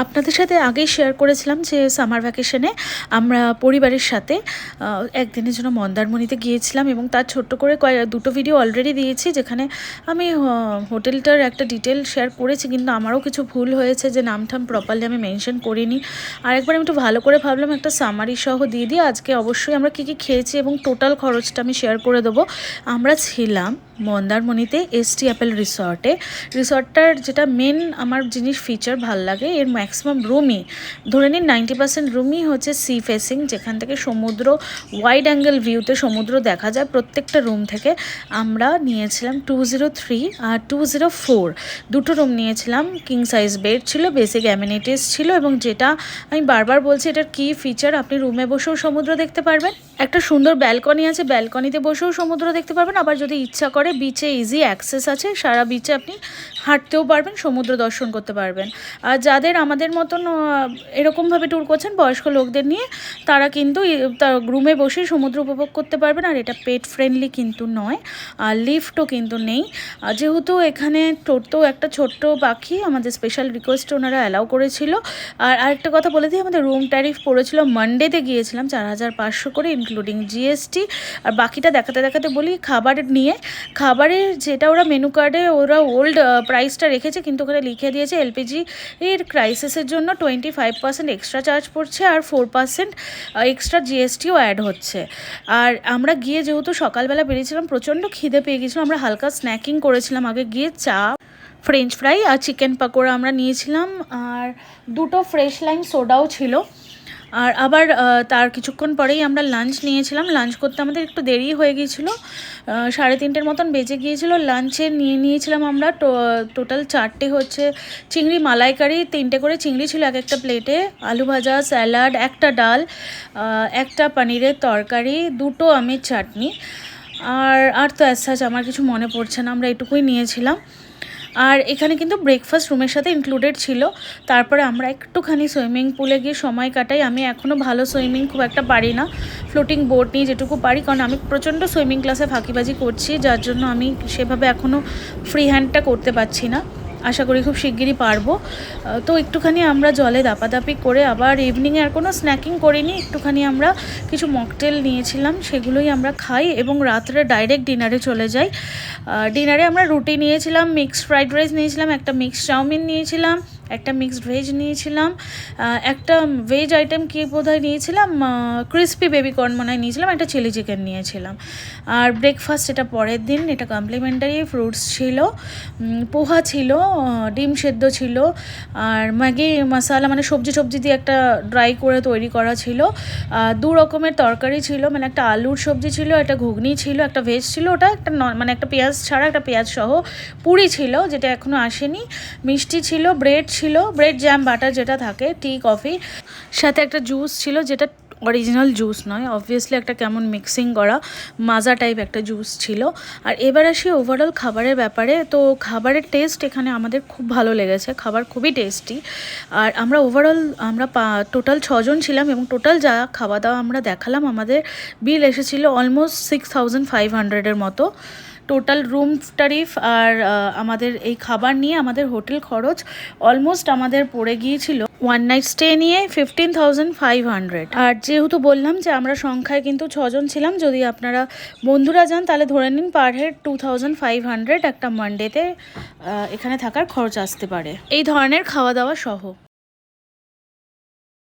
আপনাদের সাথে আগেই শেয়ার করেছিলাম যে সামার ভ্যাকেশনে আমরা পরিবারের সাথে একদিনের জন্য মন্দারমণিতে গিয়েছিলাম এবং তার ছোট্ট করে দুটো ভিডিও অলরেডি দিয়েছি, যেখানে আমি হোটেলটার একটা ডিটেল শেয়ার করেছি, কিন্তু আমারও কিছু ভুল হয়েছে যে নামটাম প্রপারলি আমি মেনশন করিনি। আরেকবার আমি একটু ভালো করে ভাবলাম একটা সামারি সহ দিয়ে দিই। আজকে অবশ্যই আমরা কী কী খেয়েছি এবং টোটাল খরচটা আমি শেয়ার করে দেবো। আমরা ছিলাম মন্দারমণিতে এসটি অ্যাপেল রিসর্টটার যেটা মেন আমার জিনিস ফিচার ভাল লাগে, এর ম্যাক্সিমাম রুমই ধরে নিন 90% রুমই হচ্ছে সি ফেসিং, যেখান থেকে সমুদ্র ওয়াইড অ্যাঙ্গেল ভিউতে সমুদ্র দেখা যায় প্রত্যেকটা রুম থেকে। আমরা নিয়েছিলাম 203 আর 204 দুটো রুম নিয়েছিলাম। কিং সাইজ বেড ছিল, বেসিক অ্যামিনিটিস ছিল, এবং যেটা আমি বারবার বলছি এটার কী ফিচার, আপনি রুমে বসেও সমুদ্র দেখতে পারবেন, একটা সুন্দর ব্যালকনি আছে, ব্যালকনিতে বসেও সমুদ্র দেখতে পারবেন, আবার যদি ইচ্ছা করে বিচে ইজি অ্যাক্সেস আছে, সারা বিচে আপনি হাঁটতেও পারবেন, সমুদ্র দর্শন করতে পারবেন। আর যাদের আমাদের মতন এরকমভাবে ট্যুর করছেন বয়স্ক লোকদের নিয়ে, তারা কিন্তু রুমে বসে সমুদ্র উপভোগ করতে পারবেন। আর এটা পেট ফ্রেন্ডলি কিন্তু নয়, আর লিফটও কিন্তু নেই। যেহেতু এখানে টোটো একটা ছোট্ট পাখি, আমাদের স্পেশাল রিকোয়েস্ট ওনারা অ্যালাউ করেছিল। আর আরেকটা কথা বলে দিই, আমাদের রুম ট্যারিফ পড়েছিল, মানডেতে গিয়েছিলাম 4500 করে ইনক্লুডিং জিএসটি। আর বাকিটা দেখাতে দেখাতে বলি খাবারের নিয়ে। খাবারের যেটা ওরা মেনু কার্ডে ওরা ওল্ড প্রাইসটা রেখেছে, কিন্তু ওখানে লিখে দিয়েছে এলপিজি এর ক্রাইসিসের জন্য 25% এক্সট্রা চার্জ পড়ছে, আর 4% এক্সট্রা জিএসটিও অ্যাড হচ্ছে। আর আমরা গিয়ে যেহেতু সকালবেলা বেরিয়েছিলাম, প্রচণ্ড খিদে পেয়ে গেছিলাম, আমরা হালকা স্ন্যাকিং করেছিলাম আগে গিয়ে, চা, ফ্রেঞ্চ ফ্রাই আর চিকেন পাকোড়া আমরা নিয়েছিলাম, আর দুটো ফ্রেশ লাইম সোডাও ছিল। আর আবার তার কিছুক্ষণ পরেই আমরা লাঞ্চ নিয়েছিলাম। লাঞ্চ করতে আমাদের একটু দেরি হয়ে গিয়েছিলো, 3:30 মতন বেজে গিয়েছিলো। লাঞ্চে নিয়েছিলাম আমরা টোটাল 4টে হচ্ছে চিংড়ি মালাইকারি, 3টে করে চিংড়ি ছিল এক একটা প্লেটে, আলু ভাজা, স্যালাড, একটা ডাল, একটা পনিরের তরকারি, দুটো আমের চাটনি, আর তো অ্যাজ আমার কিছু মনে পড়ছে না, আমরা এটুকুই নিয়েছিলাম। আর এখানে কিন্তু ব্রেকফাস্ট রুমের সাথে ইনক্লুডেড ছিল। তারপরে আমরা একটুখানি সুইমিং পুলে গিয়ে সময় কাটাই। আমি এখনও ভালো সুইমিং খুব একটা পারি না, ফ্লোটিং বোট নিয়ে যেটুকু পারি, কারণ আমি প্রচণ্ড সুইমিং ক্লাসে ফাঁকিবাজি করছি, যার জন্য আমি সেভাবে এখনও ফ্রি হ্যান্ডটা করতে পারছি না। আশা করি খুব শিগগিরই পারবো। তো একটুখানি আমরা জলে দাপাদাপি করে আবার ইভিনিংয়ে আর কোনো স্ন্যাকিং করিনি, একটুখানি আমরা কিছু মকটেল নিয়েছিলাম, সেগুলোই আমরা খাই এবং রাত্রে ডাইরেক্ট ডিনারে চলে যাই। ডিনারে আমরা রুটি নিয়েছিলাম, মিক্সড ফ্রাইড রাইস নিয়েছিলাম, একটা মিক্সড চাউমিন নিয়েছিলাম, একটা মিক্সড ভেজ নিয়েছিলাম, একটা ভেজ আইটেম কি বোধহয় নিয়েছিলাম, ক্রিসপি বেবিকর্ন মনে হয় নিয়েছিলাম, একটা চিলি চিকেন নিয়েছিলাম। আর ব্রেকফাস্ট এটা পরের দিন, এটা কমপ্লিমেন্টারি, ফ্রুটস ছিল, পোহা ছিল, ডিম সেদ্ধ ছিল, আর ম্যাগি মশালা মানে সবজি দিয়ে একটা ড্রাই করে তৈরি করা ছিল, 2 রকমের তরকারি ছিল, মানে একটা আলুর সবজি ছিল, একটা ঘুগনি ছিল, একটা ভেজ ছিল, ওটা একটা মানে একটা পেঁয়াজ ছাড়া, একটা পেঁয়াজ সহ, পুরি ছিল যেটা এখনও আসেনি, মিষ্টি ছিল, ব্রেড ছিল, ব্রেড জ্যাম বাটার যেটা থাকে, টি কফি, সাথে একটা জুস ছিল যেটা অরিজিনাল জুস নয়, অবভিয়াসলি একটা কেমন মিক্সিং করা মাজা টাইপ একটা জুস ছিল। আর এবার আসি ওভারঅল খাবারের ব্যাপারে। তো খাবারের টেস্ট এখানে আমাদের খুব ভালো লেগেছে, খাবার খুবই টেস্টি। আর আমরা ওভারঅল টোটাল 6 জন ছিলাম, এবং টোটাল যা খাওয়া দাওয়া আমরা দেখালাম, আমাদের বিল এসেছিলো অলমোস্ট 6500-এর মতো। টোটাল রুম ট্যারিফ আর আমাদের এই খাবার নিয়ে আমাদের হোটেল খরচ অলমোস্ট আমাদের পড়ে গিয়েছিল 1 নাইট স্টে নিয়ে 15,500। আর যেহেতু বললাম যে আমরা সংখ্যায় কিন্তু 6 জন ছিলাম, যদি আপনারা বন্ধুরা যান তাহলে ধরে নিন পার হেড 2500 একটা মানডেতে এখানে থাকার খরচ আসতে পারে, এই ধরনের খাওয়া দাওয়া সহ।